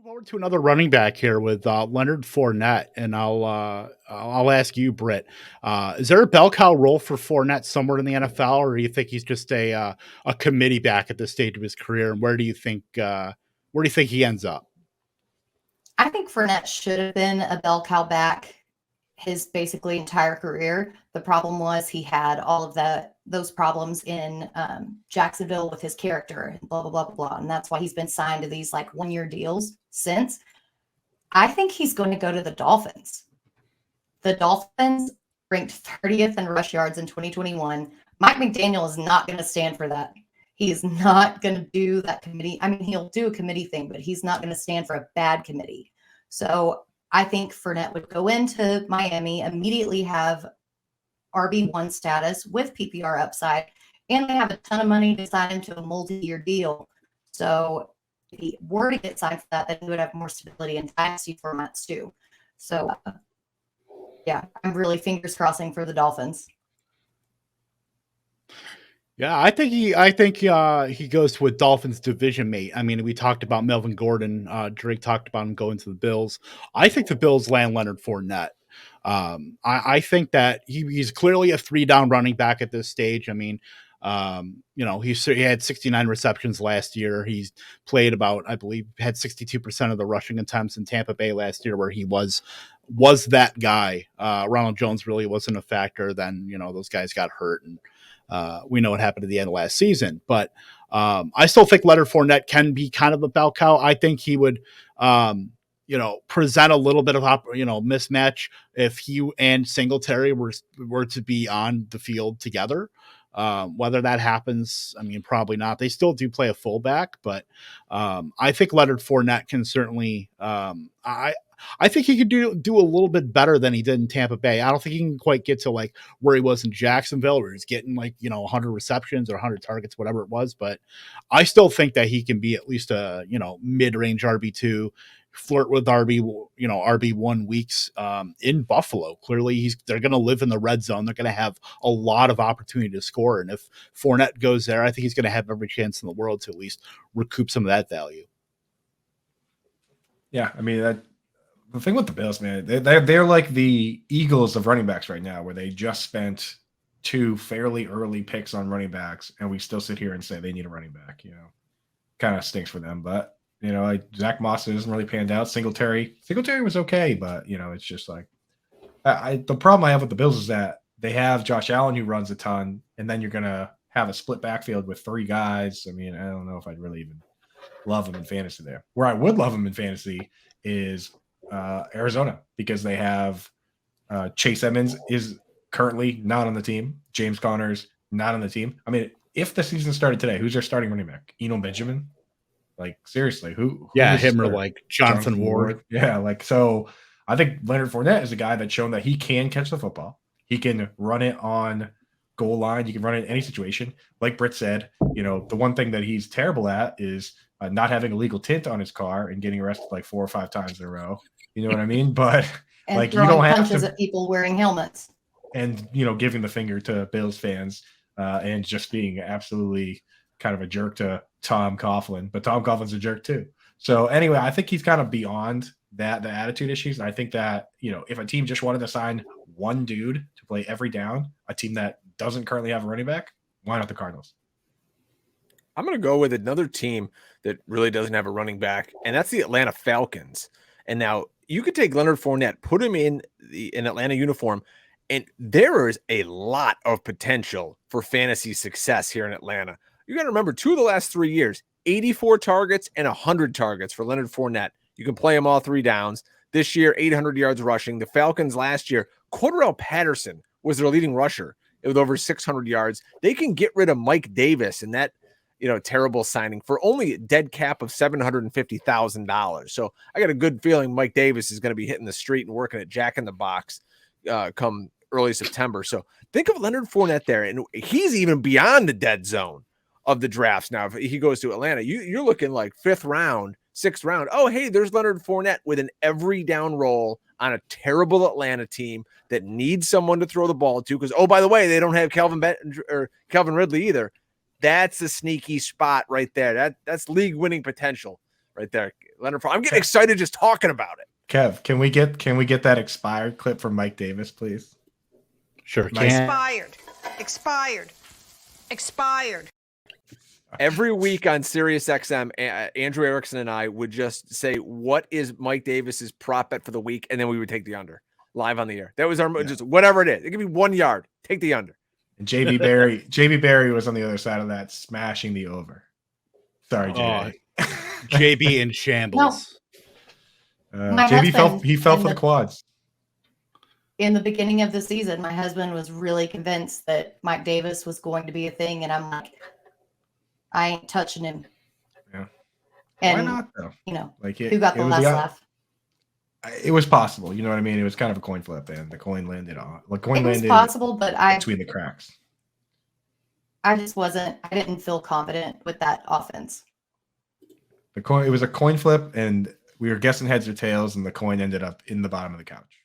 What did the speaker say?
Move over to another running back here with Leonard Fournette, and I'll ask you, Britt. Is there a bell cow role for Fournette somewhere in the NFL, or do you think he's just a committee back at this stage of his career? And where do you think he ends up? I think Fournette should have been a bell cow back his basically entire career. The problem was he had all of those problems in Jacksonville with his character, blah blah blah blah blah, and that's why he's been signed to these like 1 year deals since. I think he's going to go to the Dolphins. The Dolphins ranked 30th in rush yards in 2021. Mike McDaniel is not going to stand for that. He's not going to do that committee. I mean, he'll do a committee thing, but he's not going to stand for a bad committee. So I think Fournette would go into Miami, immediately have RB1 status with PPR upside, and they have a ton of money to sign him to a multi-year deal. So if he were to get signed for that, then he would have more stability in dynasty formats too. So yeah, I'm really fingers crossing for the Dolphins. Yeah, I think he goes to a Dolphins division mate. I mean, we talked about Melvin Gordon. Drake talked about him going to the Bills. I think the Bills land Leonard Fournette. I think that he's clearly a 3 down running back at this stage. I mean, he had 69 receptions last year. He's played about, I believe, had 62% of the rushing attempts in Tampa Bay last year, where he was that guy. Ronald Jones really wasn't a factor. Then those guys got hurt, and we know what happened at the end of last season. But I still think Leonard Fournette can be kind of a bell cow. I think he would. Present a little bit of mismatch if he and Singletary were to be on the field together. Whether that happens, I mean, probably not. They still do play a fullback, but I think Leonard Fournette can certainly. I think he could do a little bit better than he did in Tampa Bay. I don't think he can quite get to like where he was in Jacksonville, where he's getting 100 receptions or 100 targets, whatever it was. But I still think that he can be at least a mid-range RB2, flirt with RB1 weeks in Buffalo. Clearly, they're going to live in the red zone. They're going to have a lot of opportunity to score, and if Fournette goes there, I think he's going to have every chance in the world to at least recoup some of that value. Yeah, I mean the thing with the Bills, man, they're like the Eagles of running backs right now, where they just spent 2 fairly early picks on running backs, and we still sit here and say they need a running back. Kind of stinks for them, but. Zach Moss isn't really panned out. Singletary was okay, but it's just like the problem I have with the Bills is that they have Josh Allen who runs a ton, and then you're gonna have a split backfield with 3 guys. I mean, I don't know if I'd really even love them in fantasy there. Where I would love them in fantasy is Arizona, because they have Chase Edmonds is currently not on the team. James Conner's not on the team. I mean, if the season started today, who's their starting running back? Eno Benjamin? Like, seriously, who him or like Jonathan Ward. Yeah, so I think Leonard Fournette is a guy that's shown that he can catch the football. He can run it on goal line. You can run it in any situation. Like Britt said, the one thing that he's terrible at is not having a legal tint on his car and getting arrested like 4 or 5 times in a row. You know what I mean? But and like, throwing you don't have punches to, at people wearing helmets, and giving the finger to Bills fans and just being absolutely kind of a jerk to Tom Coughlin, but Tom Coughlin's a jerk too. So anyway, I think he's kind of beyond the attitude issues. And I think that, if a team just wanted to sign one dude to play every down, a team that doesn't currently have a running back, why not the Cardinals? I'm going to go with another team that really doesn't have a running back, and that's the Atlanta Falcons. And now you could take Leonard Fournette, put him in an Atlanta uniform, and there is a lot of potential for fantasy success here in Atlanta. You got to remember, 2 of the last 3 years, 84 targets and 100 targets for Leonard Fournette. You can play him all 3 downs. This year, 800 yards rushing. The Falcons last year, Cordarrelle Patterson was their leading rusher with over 600 yards. They can get rid of Mike Davis and that, terrible signing for only a dead cap of $750,000. So I got a good feeling Mike Davis is going to be hitting the street and working at Jack in the Box come early September. So think of Leonard Fournette there, and he's even beyond the dead zone of the drafts. Now, if he goes to Atlanta, you're looking like 5th round, 6th round. Oh, hey, there's Leonard Fournette with an every down role on a terrible Atlanta team that needs someone to throw the ball to. Because, oh, by the way, they don't have Calvin Ridley either. That's a sneaky spot right there. That's league winning potential right there. Leonard Fournette. I'm getting excited just talking about it. Kev, can we get that expired clip from Mike Davis, please? Sure Nice. can. Expired. Every week on Sirius XM, Andrew Erickson and I would just say, what is Mike Davis's prop bet for the week? And then we would take the under live on the air. That was our just whatever it is. It could be 1 yard. Take the under. And JB Barry was on the other side of that, smashing the over. Sorry, JB. JB in shambles. JB fell for the quads. In the beginning of the season, my husband was really convinced that Mike Davis was going to be a thing, and I'm like, I ain't touching him. Yeah. And, why not though? Who got the last laugh? It was possible. You know what I mean? It was kind of a coin flip, and the coin landed on. It was possible, but between the cracks. I just wasn't. I didn't feel confident with that offense. It was a coin flip, and we were guessing heads or tails, and the coin ended up in the bottom of the couch.